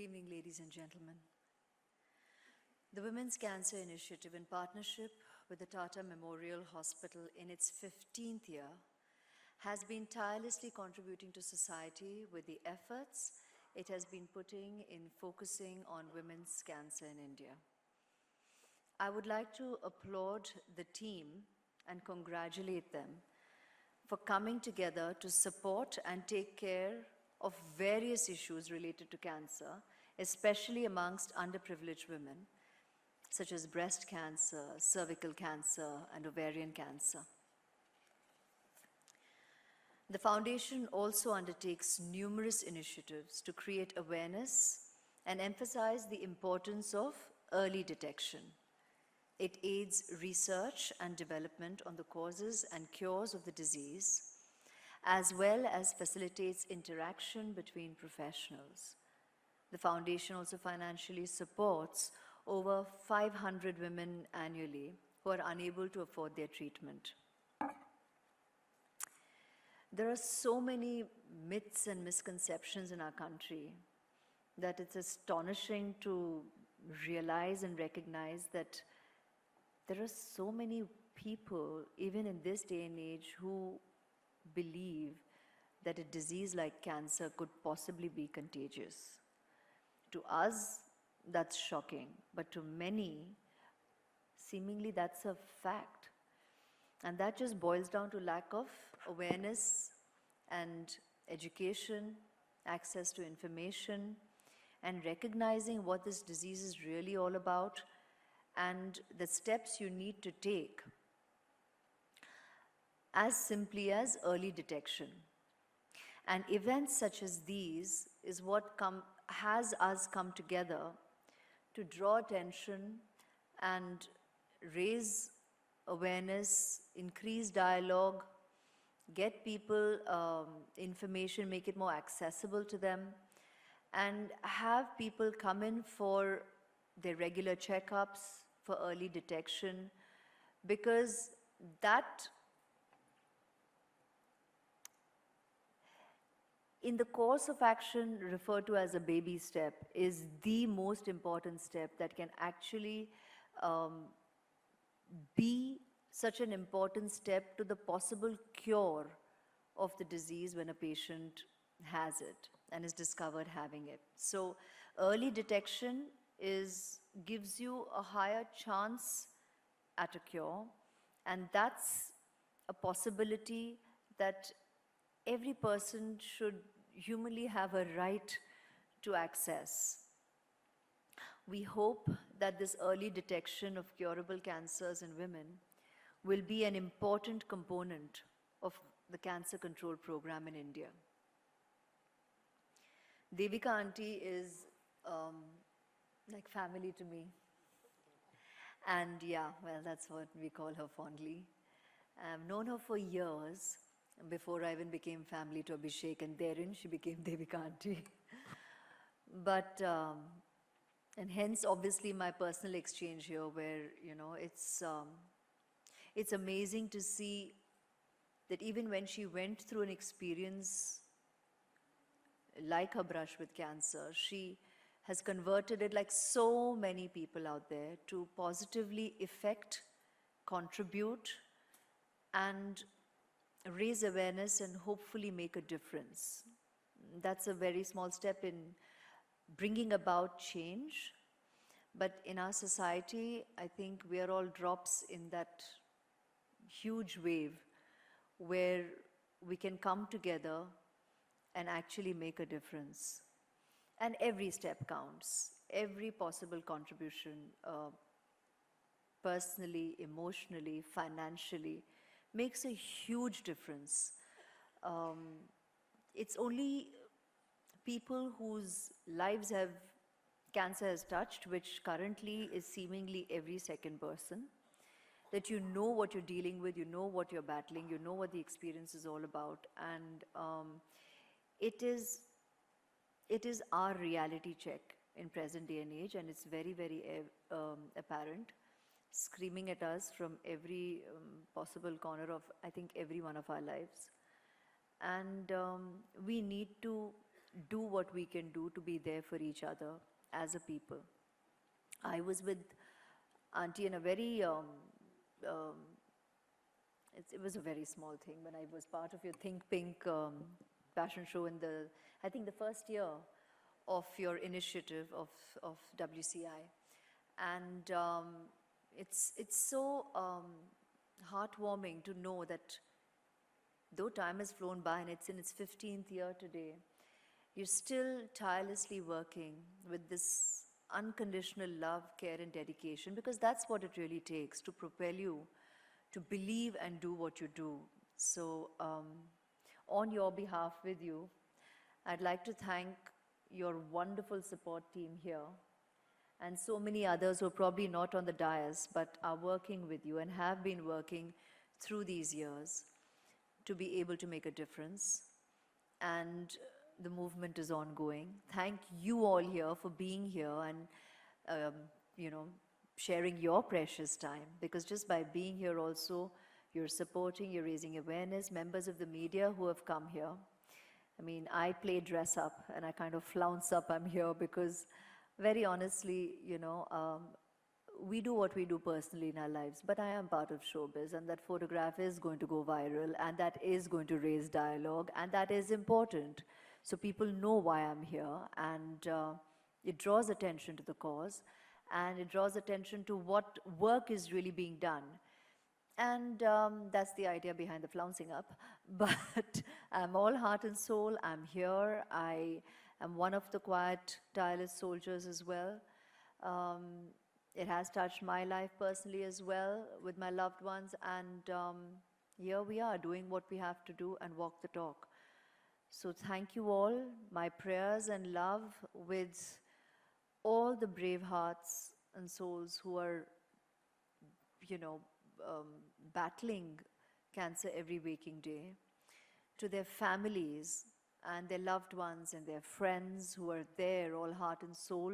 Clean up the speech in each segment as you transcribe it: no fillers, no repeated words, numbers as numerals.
evening, ladies and gentlemen. The Women's Cancer Initiative, in partnership with the Tata Memorial Hospital in its 15th year, has been tirelessly contributing to society with the efforts it has been putting in focusing on women's cancer in India. I would like to applaud the team and congratulate them for coming together to support and take care of various issues related to cancer, especially amongst underprivileged women, such as breast cancer, cervical cancer, and ovarian cancer. The foundation also undertakes numerous initiatives to create awareness and emphasize the importance of early detection. It aids research and development on the causes and cures of the disease, as well as facilitates interaction between professionals. The foundation also financially supports over 500 women annually who are unable to afford their treatment. There are so many myths and misconceptions in our country that it's astonishing to realize and recognize that there are so many people, even in this day and age, who believe that a disease like cancer could possibly be contagious. To us, that's shocking, but to many, seemingly that's a fact. And that just boils down to lack of awareness and education, access to information, and recognizing what this disease is really all about and the steps you need to take, as simply as early detection. And events such as these is what has us come together to draw attention and raise awareness, increase dialogue, get people information, make it more accessible to them, and have people come in for their regular checkups for early detection, because that, in the course of action referred to as a baby step, is the most important step that can actually be such an important step to the possible cure of the disease when a patient has it and is discovered having it. So early detection gives you a higher chance at a cure, and that's a possibility that every person should humanly have a right to access. We hope that this early detection of curable cancers in women will be an important component of the cancer control program in India. Devika auntie is like family to me. And yeah, well, that's what we call her fondly. I've known her for years, before I even became family to Abhishek, and therein she became Devika auntie. But, and hence obviously my personal exchange here where, you know, it's amazing to see that even when she went through an experience like her brush with cancer, she has converted it, like so many people out there, to positively affect, contribute, and raise awareness and hopefully make a difference. That's a very small step in bringing about change. But in our society, I think we are all drops in that huge wave where we can come together and actually make a difference. And every step counts, every possible contribution, personally, emotionally, financially, makes a huge difference. It's only people whose lives cancer has touched, which currently is seemingly every second person, that you know what you're dealing with, you know what you're battling, you know what the experience is all about. And it is our reality check in present day and age, and it's very, very apparent, screaming at us from every possible corner of, I think, every one of our lives. And we need to do what we can do to be there for each other as a people. I was with Auntie in a very, um, it was a very small thing when I was part of your Think Pink fashion show in the, I think the first year of your initiative of WCI. And it's so heartwarming to know that though time has flown by and it's in its 15th year today, you're still tirelessly working with this unconditional love, care, and dedication, because that's what it really takes to propel you to believe and do what you do. So, on your behalf with you, I'd like to thank your wonderful support team here and so many others who are probably not on the dais but are working with you and have been working through these years to be able to make a difference. And the movement is ongoing. Thank you all here for being here and, sharing your precious time, because just by being here also, you're supporting, you're raising awareness. Members of the media who have come here. I mean, I play dress up and I kind of flounce up I'm here because very honestly, we do what we do personally in our lives, but I am part of showbiz, and that photograph is going to go viral, and that is going to raise dialogue, and that is important. So people know why I'm here, and it draws attention to the cause, and it draws attention to what work is really being done. And that's the idea behind the flouncing up. But I'm all heart and soul. I'm here. I am one of the quiet, tireless soldiers as well. It has touched my life personally as well with my loved ones. And here we are doing what we have to do and walk the talk. So thank you all. My prayers and love with all the brave hearts and souls who are, battling cancer every waking day, to their families and their loved ones and their friends who are there, all heart and soul.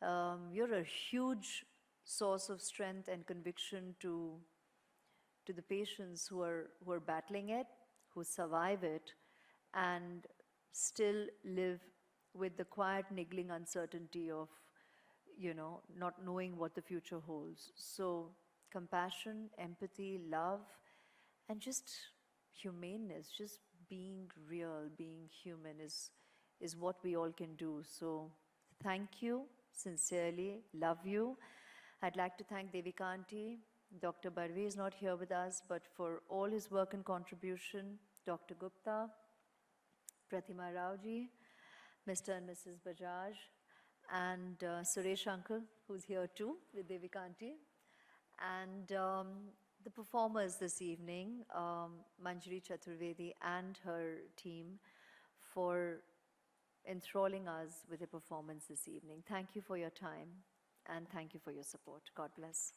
You're a huge source of strength and conviction to the patients who are battling it, who survive it, and still live with the quiet, niggling uncertainty of, not knowing what the future holds. So compassion, empathy, love, and just humaneness, just being real, being human is what we all can do. So thank you, sincerely, love you. I'd like to thank Devika Aunty. Dr. Barve is not here with us, but for all his work and contribution, Dr. Gupta, Pratima Raoji, Mr. and Mrs. Bajaj, and Suresh Uncle, who's here too with Devika Aunty. And the performers this evening, Manjari Chaturvedi and her team, for enthralling us with a performance this evening. Thank you for your time and thank you for your support. God bless.